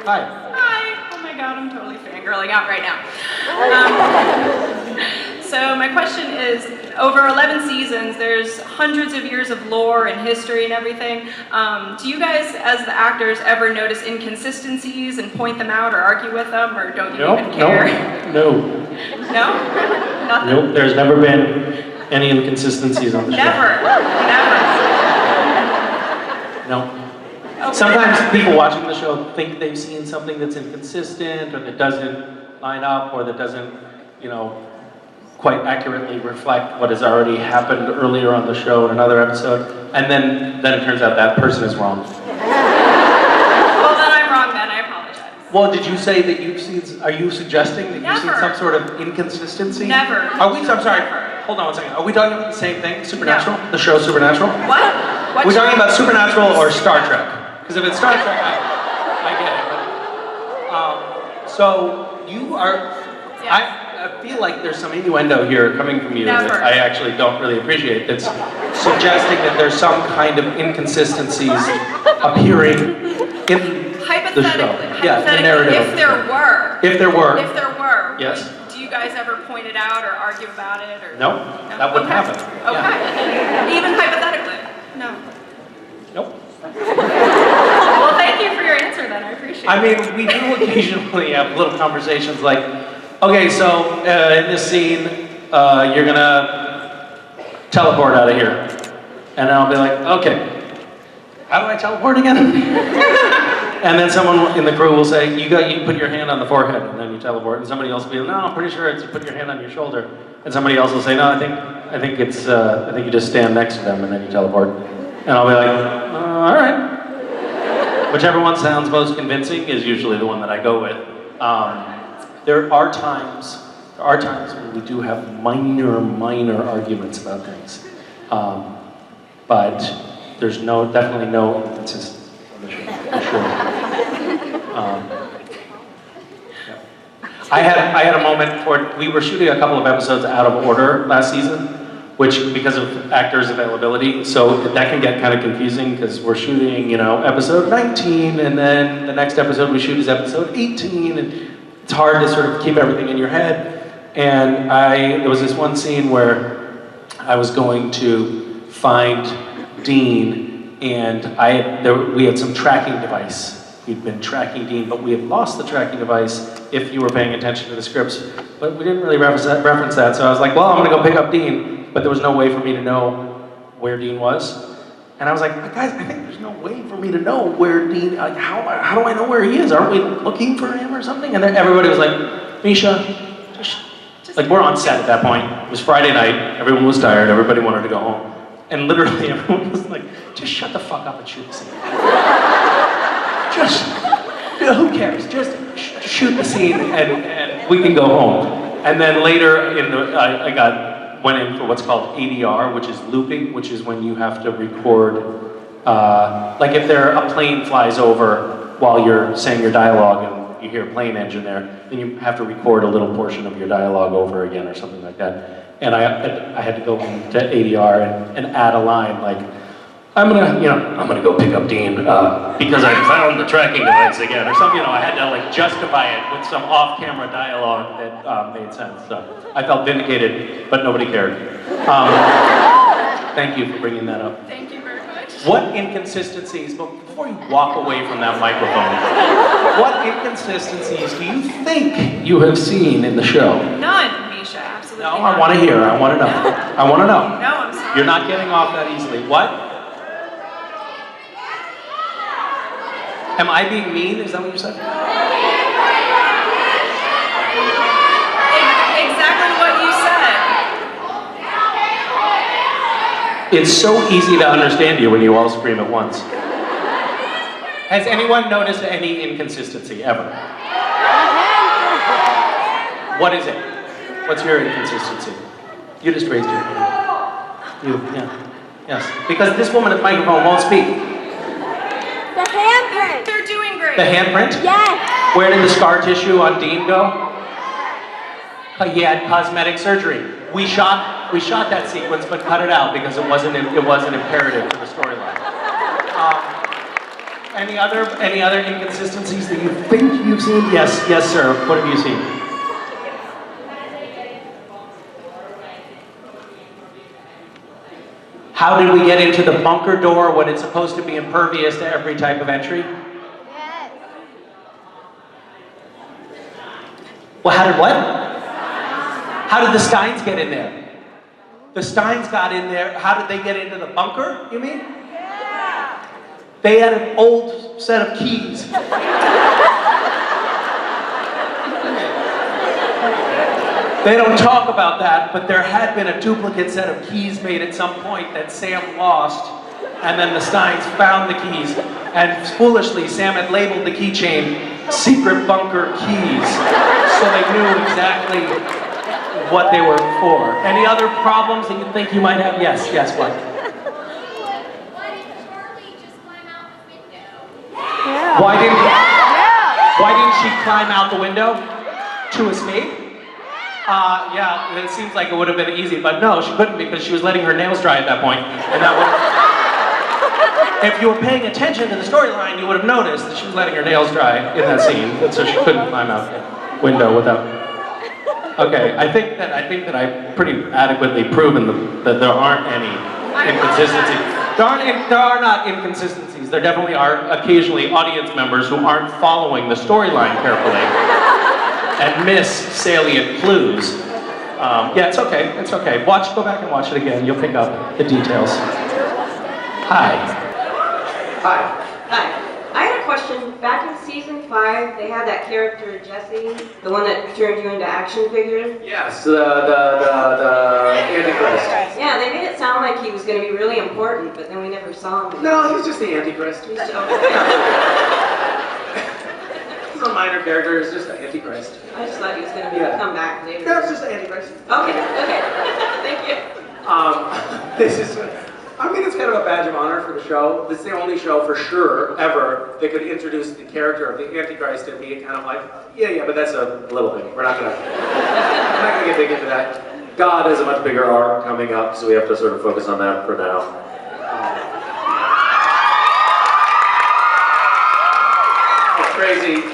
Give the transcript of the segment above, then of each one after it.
Hi. Hi. Oh my god, I'm totally fangirling out right now. So my question is, over 11 seasons, there's hundreds of years of lore and history and everything. Do you guys, as the actors, ever notice inconsistencies and point them out or argue with them, or don't you even care? No. No? Nothing? Nope, there's never been any inconsistencies on the show. Never. No. Okay. Sometimes people watching the show think they've seen something that's inconsistent or that doesn't line up or that doesn't, quite accurately reflect what has already happened earlier on the show in another episode. And then it turns out that person is wrong. Well, then I'm wrong then, I apologize. Well, did you say that you've seen, are you suggesting that you've seen Never. some sort of inconsistency? Never. I'm sorry, hold on one second. Are we talking about the same thing, Supernatural? The show Supernatural? What? Are we talking about Supernatural or Star Trek? Because if it's Star Trek, I get it. So you are, Yes. I feel like there's some innuendo here coming from you that Never. I actually don't really appreciate. That's suggesting that there's some kind of inconsistencies appearing in the show. Yeah, the narrative. If there were. If there were. If there were. Yes. Do you guys ever point it out or argue about it? Or No, that wouldn't happen. Okay. Yeah. Even hypothetically? No. Nope. Well, thank you for your answer then. I appreciate it. I mean, we do occasionally have little conversations like, okay, so in this scene, you're gonna teleport out of here. And I'll be like, okay, how do I teleport again? And then someone in the crew will say, you put your hand on the forehead and then you teleport. And somebody else will be like, no, I'm pretty sure it's you put your hand on your shoulder. And somebody else will say, no, I think you just stand next to them and then you teleport. And I'll be like, all right. Whichever one sounds most convincing is usually the one that I go with. There are times when we do have minor arguments about things. But there's definitely no inconsistency on the show, for sure. I had a moment where we were shooting a couple of episodes out of order last season, which because of actors' availability, so that can get kind of confusing because we're shooting, episode 19, and then the next episode we shoot is episode 18, and it's hard to sort of keep everything in your head. And there was this one scene where I was going to find Dean, and we had some tracking device. We'd been tracking Dean, but we had lost the tracking device if you were paying attention to the scripts. But we didn't really reference that, so I was like, well, I'm gonna go pick up Dean, but there was no way for me to know where Dean was. And I was like, guys, I think there's no way for me to know where Dean, like, how do I know where he is? Aren't we looking for him or something? And then everybody was like, Misha, like we're on set at that point. It was Friday night, everyone was tired, everybody wanted to go home. And literally everyone was like, just shut the fuck up and shoot the scene. Who cares? Just shoot the scene and we can go home. And then later I went in for what's called ADR, which is looping, which is when you have to record, like if a plane flies over while you're saying your dialogue and you hear a plane engine there, then you have to record a little portion of your dialogue over again or something like that. And I had to go into ADR and add a line like, I'm gonna go pick up Dean because I found the tracking device again, or something. I had to like justify it with some off-camera dialogue that made sense. So I felt vindicated, but nobody cared. Thank you for bringing that up. Thank you very much. What inconsistencies, but before you walk away from that microphone, what inconsistencies do you think you have seen in the show? None, Misha, absolutely No, none. I want to hear. I want to know. No. I want to know. No, I'm sorry. You're not getting off that easily. What? Am I being mean? Is that what you said? Exactly what you said. It's so easy to understand you when you all scream at once. Has anyone noticed any inconsistency ever? What is it? What's your inconsistency? You just raised your hand. You, yeah. Yes. Because this woman at the microphone won't speak. The handprint. They're doing great. The handprint? Yes. Where did the scar tissue on Dean go? He had cosmetic surgery. We shot that sequence, but cut it out because it wasn't imperative to the storyline. Any other inconsistencies that you think you've seen? Yes, sir. What have you seen? How did we get into the bunker door when it's supposed to be impervious to every type of entry? Yes. Well, how did what? How did the Steins get in there? The Steins got in there. How did they get into the bunker, you mean? Yeah. They had an old set of keys. They don't talk about that, but there had been a duplicate set of keys made at some point that Sam lost, and then the Steins found the keys, and foolishly Sam had labeled the keychain Secret Bunker Keys, so they knew exactly what they were for. Any other problems that you think you might have? Yes, what? Why didn't Charlie just climb out the window? Yeah. Why didn't Yeah. she climb out the window to escape? Yeah, it seems like it would have been easy, but no, she couldn't because she was letting her nails dry at that point, and that would. If you were paying attention to the storyline, you would have noticed that she was letting her nails dry in that scene, and so she couldn't climb out the window without. Okay, I think that I've pretty adequately proven that there aren't any inconsistencies. There are not inconsistencies. There definitely are occasionally audience members who aren't following the storyline carefully and miss salient clues. Yeah, it's okay. Go back and watch it again. You'll pick up the details. Hi. Hi. I had a question. Back in season 5, they had that character Jesse, the one that turned you into action figure. Yes, the Antichrist. Yeah, they made it sound like he was going to be really important, but then we never saw him. No, he's just the Antichrist. He's okay. He's a minor character, he's just the Antichrist. I just thought he was going to Yeah. come back later. No, it's just the Antichrist. Okay. Thank you. It's kind of a badge of honor for the show. This is the only show for sure, ever, that could introduce the character of the Antichrist and be kind of like, yeah, but that's a little thing. We're not gonna get big into that. God has a much bigger arc coming up, so we have to sort of focus on that for now. It's crazy.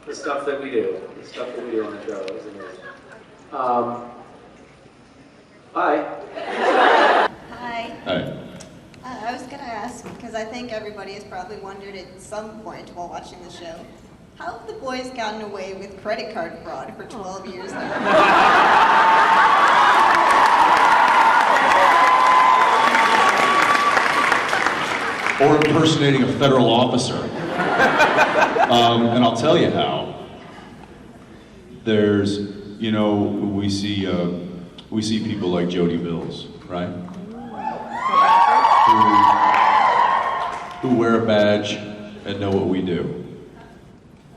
The stuff that we do on the show is amazing. Bye. Hi. Hi. I was going to ask, because I think everybody has probably wondered at some point while watching the show, how have the boys gotten away with credit card fraud for 12 years now? Or impersonating a federal officer. And I'll tell you how. There's, we see people like Jody Bills, right? Who wear a badge and know what we do.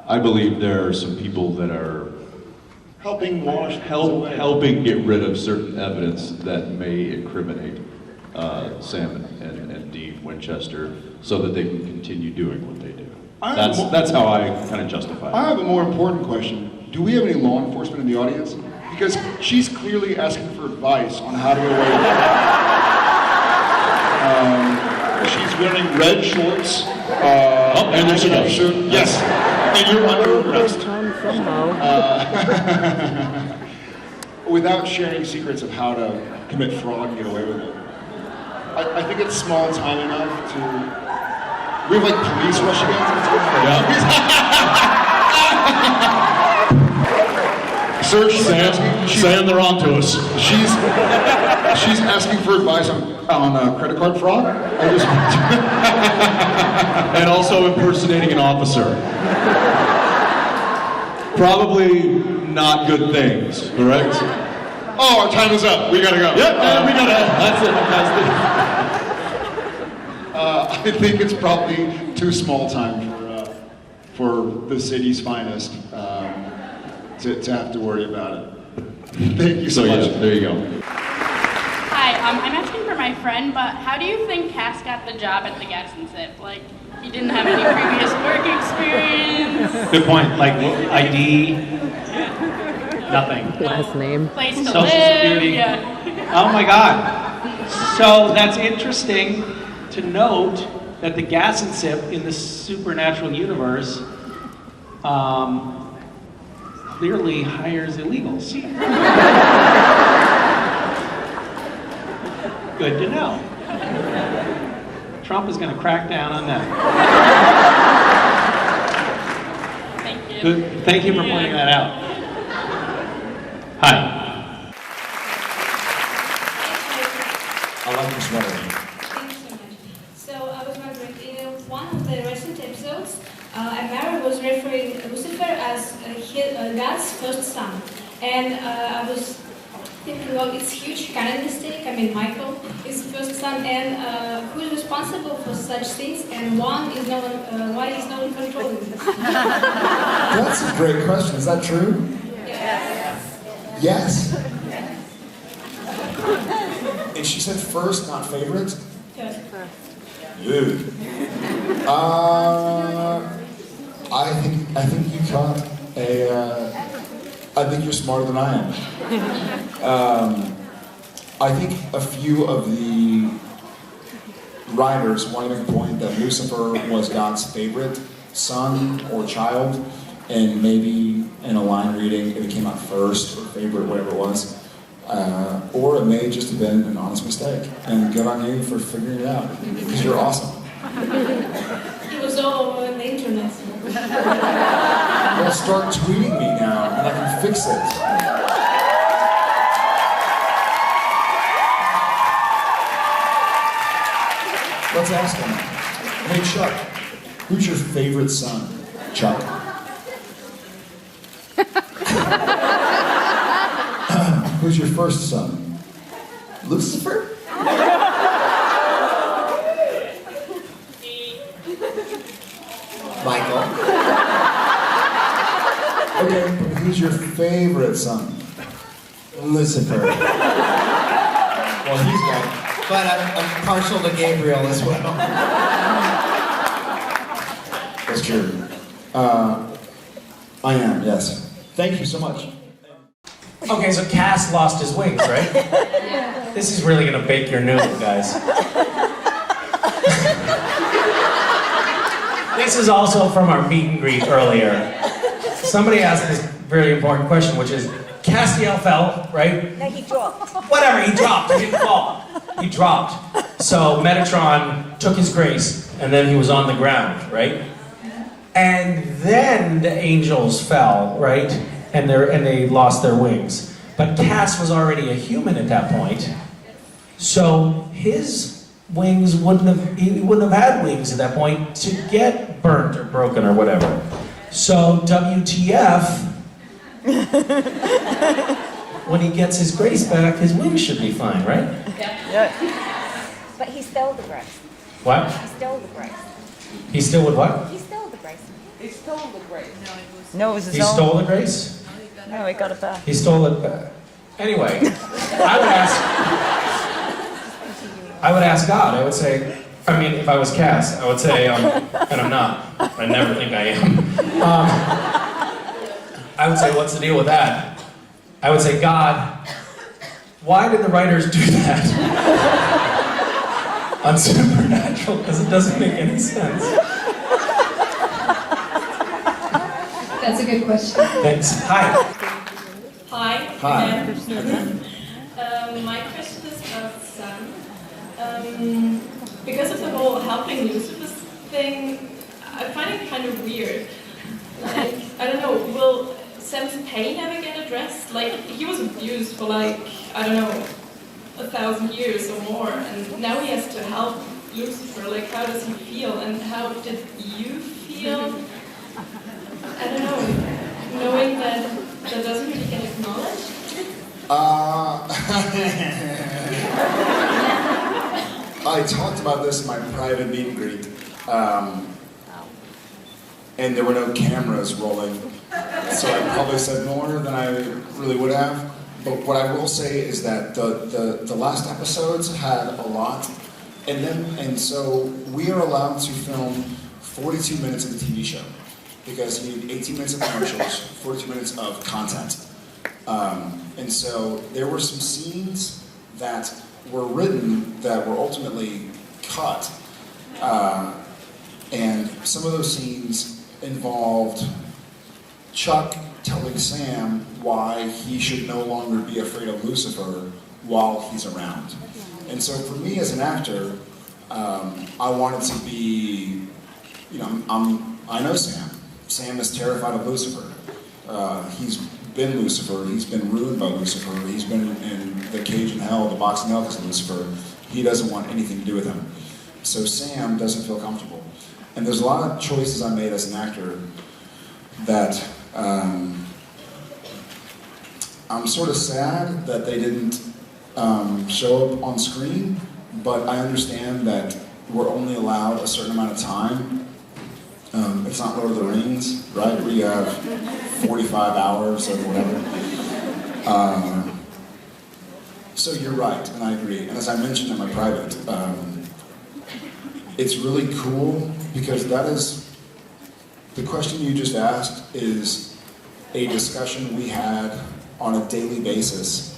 I believe there are some people that are helping get rid of certain evidence that may incriminate Sam and Dean Winchester so that they can continue doing what they do. That's how I kind of justify it. I have a more important question. Do we have any law enforcement in the audience? Because she's clearly asking for advice on how to get away with it. She's wearing red shorts. And there she goes. Yes. And you're under arrest. Without sharing secrets of how to commit fraud and get away with it. I think it's small time enough to... We have like police rushing in. Search Sam, they're on to us. She's asking for advice on credit card fraud. And also impersonating an officer. Probably not good things, correct? Oh, our time is up. We gotta go. Yep, we gotta. That's it. I think it's probably too small time for the city's finest to have to worry about it. Thank you so much. Yeah, there you go. Hi, I'm asking for my friend, but how do you think Cass got the job at the Gas and Sip? Like, he didn't have any previous work experience. Good point. Like ID, nothing. Last name. Place to Social live. Security. Yeah. Oh my God. So that's interesting to note that the gas and sip in the supernatural universe clearly hires illegals. Good to know. Trump is going to crack down on that. Thank you. Good. Thank you for pointing that out. Hi. I like your sweater. Thank you so much. So I was wondering, in one of the recent episodes, Amara was referring Lucifer as God's first son. And I was thinking, well, it's huge canon mistake. I mean, Michael is the first son, and who is responsible for such things, and why is no one controlling this? That's a great question. Is that true? Yes. Yes. And she said first, not favorite? Yes. Ew. I think you caught I think you're smarter than I am. I think a few of the writers want to make a point that Lucifer was God's favorite son or child, and maybe in a line reading it came out first or favorite, whatever it was. Or it may just have been an honest mistake. And good on you for figuring it out, because you're awesome. It was all over the internet. Well, start tweeting me now, and I can fix it. Let's ask him. Hey, Chuck, who's your favorite son? Chuck. Who's your first son? Lucifer? Michael. Okay, but who's your favorite son? Lucifer. Well, he's got. But I'm partial to Gabriel as well. That's true. I am, yes. Thank you so much. Okay, so Cass lost his wings, right? This is really gonna bake your noodle, guys. This is also from our meet and greet earlier. Somebody asked this very important question, which is, Castiel fell, right? No, he dropped. Whatever, he dropped, he didn't fall. He dropped. So Metatron took his grace, and then he was on the ground, right? And then the angels fell, right? And they lost their wings. But Cass was already a human at that point, so his wings he wouldn't have had wings at that point to get burnt or broken or whatever. So WTF, when he gets his grace back, his wings should be fine, right? Yeah. But he stole the grace. What? He stole the grace. He still would what? He stole the grace. He stole the grace. No, it was his He own. stole the grace? No, he got it back. He stole it back. Anyway, I would ask God. I would say, I mean, if I was Cass, I would say, and I'm not. I never think I am. I would say, what's the deal with that? I would say, God, why did the writers do that on Supernatural? Because it doesn't make any sense. That's a good question. Thanks. Hi. Hi. Hi. My question is about Sam. Because of the whole helping Lucifer thing, I find it kind of weird. Like, I don't know, will Sam's pain ever get addressed? Like, he was abused for like, I don't know, 1,000 years or more, and now he has to help Lucifer. Like, how does he feel, and how did you feel? I don't know, knowing that doesn't really get acknowledged? I talked about this in my private meet and greet, and there were no cameras rolling, so I probably said more than I really would have. But what I will say is that the last episodes had a lot in them, and so we are allowed to film 42 minutes of the TV show, because you need 18 minutes of commercials, 42 minutes of content. And so there were some scenes that were written that were ultimately cut And some of those scenes involved Chuck telling Sam why he should no longer be afraid of Lucifer while he's around. And so for me as an actor, I wanted to be, you know, I know Sam. Sam is terrified of Lucifer. He's been Lucifer, he's been ruined by Lucifer, he's been in the cage in hell, the box in hell because of Lucifer. He doesn't want anything to do with him. So Sam doesn't feel comfortable. And there's a lot of choices I made as an actor that I'm sort of sad that they didn't show up on screen, but I understand that we're only allowed a certain amount of time. It's not Lord of the Rings, right? Where you have 45 hours or whatever. So you're right, and I agree. And as I mentioned in my private, it's really cool because that is, the question you just asked is a discussion we had on a daily basis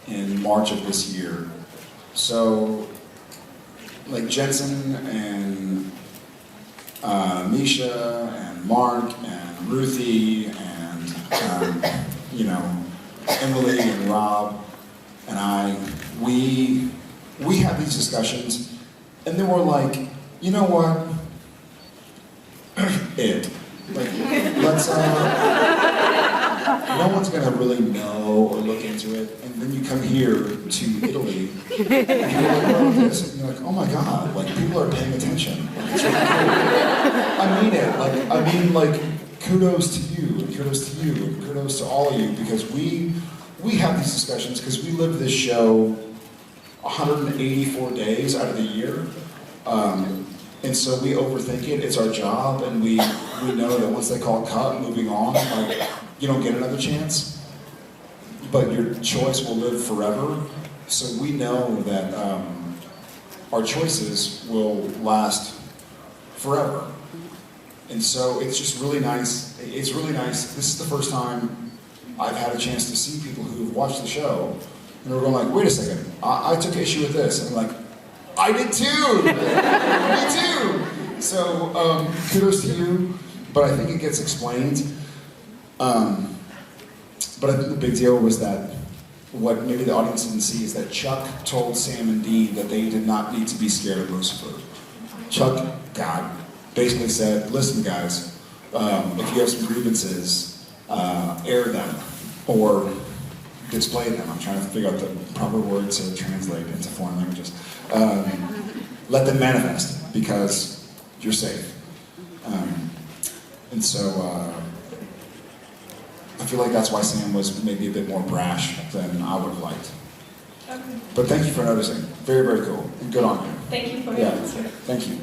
in March of this year. So, like Jensen and Misha and Mark and Ruthie and you know, Emily and Rob and I, we had these discussions, and then we're like, you know what? Let's no one's gonna really know or look into it, and then you come here to Italy, and you're like, oh, this, and you're like, oh my God, like people are paying attention. Like, it's really cool. I mean it, like kudos to you, and kudos to you, and kudos to all of you, because we have these discussions because we live this show 184 days out of the year. And so we overthink it, it's our job, and we know that once they call cut, moving on, like, you don't get another chance, but your choice will live forever. So we know that our choices will last forever. And so it's just really nice, it's really nice. This is the first time I've had a chance to see people who've watched the show, and we're going like, wait a second, I took issue with this, and I'm like, I did too! Me too! So, kudos to you, but I think it gets explained. But I think the big deal was that what maybe the audience didn't see is that Chuck told Sam and Dean that they did not need to be scared of Lucifer. Chuck, God, basically said, listen guys, if you have some grievances, air them, or display them. I'm trying to figure out the proper word to translate into foreign languages. Let them manifest, because you're safe. And so I feel like that's why Sam was maybe a bit more brash than I would have liked. Okay. But thank you for noticing. Very, very cool. And good on you. Thank you for your answer. Thank you.